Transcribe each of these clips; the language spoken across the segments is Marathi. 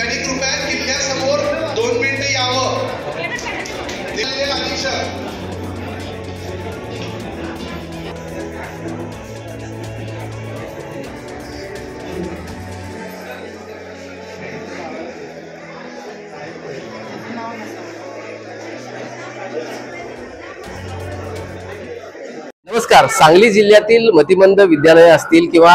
त्यांनी कृपया किल्ल्यासमोर 2 मिनिटे यावं. दिल्ली अधीक्षक नमस्कार. सांगली जिल्ह्यातील मतिमंद विद्यालय असतील किंवा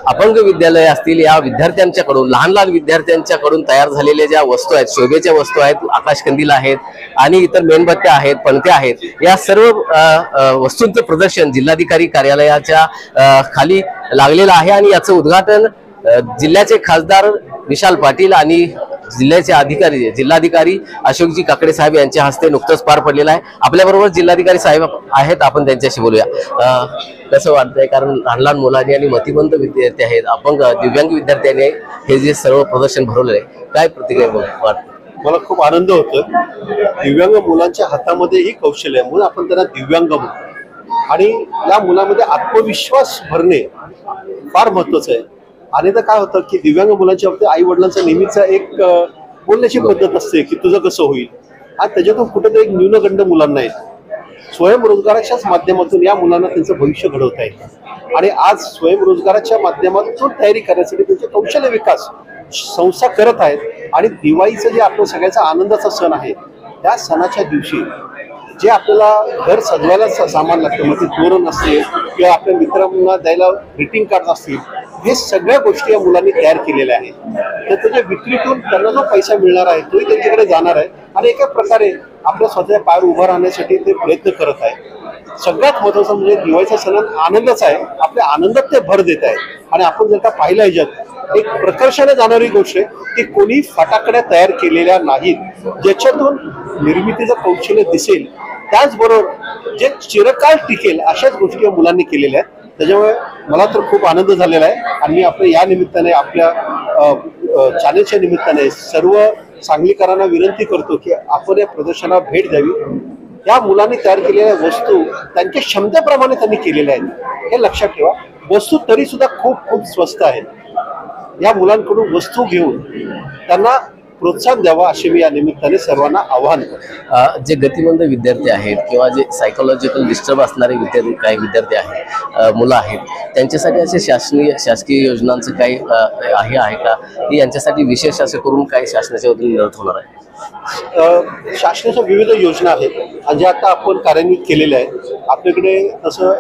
अपंग विद्यालय असतील, या विद्यार्थ्यांच्याकडून लहान विद्यार्थ्यांच्याकडून तयार झालेल्या ज्या वस्तू आहेत, शोभेच्या वस्तू आहेत, आकाशकंदील आहेत आणि इतर मेणबत्त्या आहेत, पणत्या आहेत, या सर्व वस्तूंचं प्रदर्शन जिल्हाधिकारी कार्यालयाच्या खाली लागलेलं आहे आणि याचं उद्घाटन जिल्ह्याचे खासदार विशाल पाटील आणि जिल्ह्याचे जिल्हाधिकारी अशोकजी काकडे साहेब यांच्या हस्ते नुकतंच पार पडलेलं आहे. आपल्याबरोबर जिल्हाधिकारी साहेब आहेत, आपण त्यांच्याशी बोलूया. कसं वाटतंय, कारण लहान मुलांनी आणि मतिमंद विद्यार्थी आहेत, अपंग दिव्यांग विद्यार्थ्यांनी हे जे सर्व प्रदर्शन भरवलं आहे, काय प्रतिक्रिया वाटतं? मला खूप आनंद होतोय. दिव्यांग मुलांच्या हातामध्ये ही कौशल्य आहे म्हणून आपण त्यांना दिव्यांग म्हणतो आणि या मुलामध्ये आत्मविश्वास भरणे फार महत्वाचं आहे. अनेकदा काय होतं की दिव्यांग मुलांच्या बाबतीत आई वडिलांचा नेहमीचा एक बोलण्याची पद्धत असते की तुझं कसं होईल, आणि त्याच्यातून कुठेतरी एक न्यूनगंड मुलांना आहे. स्वयंरोजगाराच्याच माध्यमातून या मुलांना त्यांचं भविष्य घडवता येतं आणि आज स्वयंरोजगाराच्या माध्यमातून तयारी करण्यासाठी त्यांचे कौशल्य विकास संस्था करत आहेत. आणि दिवाळीचं जे आपलं सगळ्याचा आनंदाचा सण आहे, त्या सणाच्या दिवशी जे आपल्याला घर सजवायला सामान लागतं, मग ते तोरण असतील किंवा आपल्या मित्रांना द्यायला ग्रीटिंग कार्ड असतील, हे सगळ्या गोष्टी या मुलांनी तयार केलेल्या आहेत. तर त्याच्या विक्रीतून त्यांना जो पैसा मिळणार आहे तोही त्यांच्याकडे जाणार आहे आणि एका प्रकारे आपल्या स्वतःच्या पायावर उभं राहण्यासाठी ते प्रयत्न करत आहे. सगळ्यात महत्त्वाचं म्हणजे दिवाळीचा सण आनंदच आहे, आपल्या आनंदात ते भर देत आहे. आणि आपण जर का पाहिलं याच्यात एक प्रकर्षाने जाणारी गोष्ट आहे की कोणी फटाकड्या तयार केलेल्या नाहीत, ज्याच्यातून निर्मितीचं कौशल्य दिसेल, त्याचबरोबर जे चिरकाळ टिकेल अशाच गोष्टी या मुलांनी केलेल्या आहेत. त्याच्यामुळे मला तर खूप आनंद झालेला आहे आणि मी आपल्या या निमित्ताने आपल्या चॅनेलच्या निमित्ताने सर्व सांगलीकरांना विनंती करतो की आपण या प्रदर्शनाला भेट द्यावी. या मुलांनी तयार केलेल्या वस्तू त्यांच्या क्षमतेप्रमाणे त्यांनी केलेल्या आहेत, हे लक्षात ठेवा. वस्तू तरी सुद्धा खूप खूप स्वस्त आहेत. या मुलांकडून वस्तू घेऊन त्यांना प्रोत्साहन द्यावा असे मी या निमित्ताने सर्वांना आवाहन करतो. जे गतिमंद विद्यार्थी आहेत किंवा जे सायकोलॉजिकल डिस्टर्ब असणारे विद्यार्थी, काही विद्यार्थी आहेत, मुलं आहेत, त्यांच्यासाठी असे शासकीय योजनांचं काही आहे का, की यांच्यासाठी विशेष असे करून काही शासनाच्या वतीने मदत होणार आहे? शासनाच्या विविध योजना आहेत आणि ज्या आता आपण कार्यान्वित केलेल्या आहेत. आपल्याकडे तसं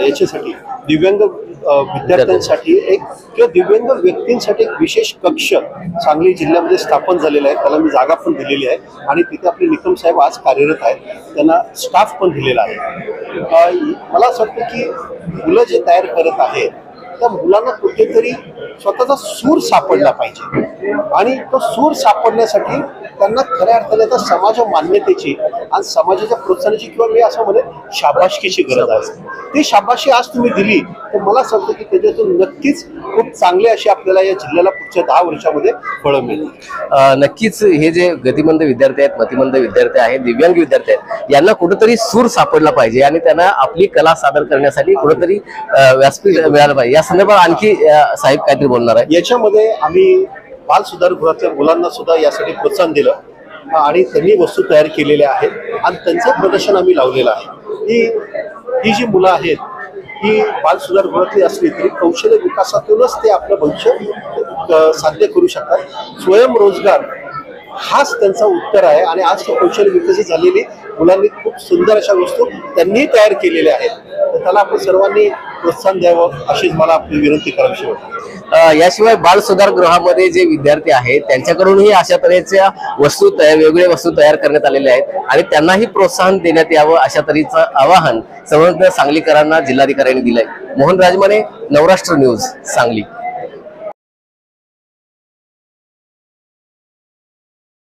याच्यासाठी दिव्यांग विद्यार्थ्यांसाठी एक किंवा दिव्यांग व्यक्तींसाठी एक विशेष कक्ष सांगली जिल्ह्यामध्ये स्थापन झालेला आहे. त्याला मी जागा पण दिलेली आहे आणि तिथे आपले निकम साहेब आज कार्यरत आहेत, त्यांना स्टाफ पण दिलेला आहे. मला असं वाटतं की मुलं जे तयार करत आहेत त्या मुलांना कुठेतरी स्वतःचा सूर सापडला पाहिजे आणि तो सूर सापडण्यासाठी त्यांना खऱ्या अर्थाने आता समाज मान्यतेची आणि समाजाच्या प्रोत्साहनाची किंवा मी असं म्हणेन शाबासकीची गरज आहे. ती शाबासकी आज तुम्ही दिली तर मला असं वाटतं की त्याच्यातून नक्कीच खूप चांगले असे आपल्याला या जिल्ह्याला पुढच्या 10 वर्षामध्ये फळं मिळतील. नक्कीच हे जे गतिमंद विद्यार्थी आहेत, मतिमंद विद्यार्थी आहेत, दिव्यांग विद्यार्थी आहेत, यांना कुठेतरी सूर सापडला पाहिजे आणि त्यांना आपली कला सादर करण्यासाठी कुठेतरी व्यासपीठ मिळालं पाहिजे. या संदर्भात आणखी साहेब काहीतरी बोलणार आहे. याच्यामध्ये आम्ही बाल सुधारगृहातल्या मुलांना सुद्धा यासाठी प्रोत्साहन दिलं आणि त्यांनी वस्तू तयार केलेल्या आहेत आणि त्यांचं प्रदर्शन आम्ही लावलेलं आहे. ही जी मुलं आहेत ही बाल सुधारगृहातली असली तरी कौशल्य विकासातूनच ते आपलं भविष्य साध्य करू शकतात. स्वयंरोजगार हाच त्यांचा उत्तर आहे आणि आज तो कौशल्य विकसित झालेली मुलांनी खूप सुंदर अशा वस्तू त्यांनी तयार केलेल्या आहेत. तर त्याला आपण सर्वांनी प्रोत्साहन द्यावं अशीच मला आपली विनंती करावीशी वाटते. याशिवाय बाल सुधार गृहामध्ये जे विद्यार्थी आहेत त्यांच्याकडूनही अशा तऱ्हेच्या वस्तू वेगवेगळ्या वस्तू तयार करण्यात आलेल्या आहेत आणि त्यांनाही प्रोत्साहन देण्यात यावं अशा तऱ्हेचं आवाहन समर्थ सांगलीकरांना जिल्हाधिकाऱ्यांनी दिलंय. मोहन राजमाने, नवराष्ट्र न्यूज, सांगली.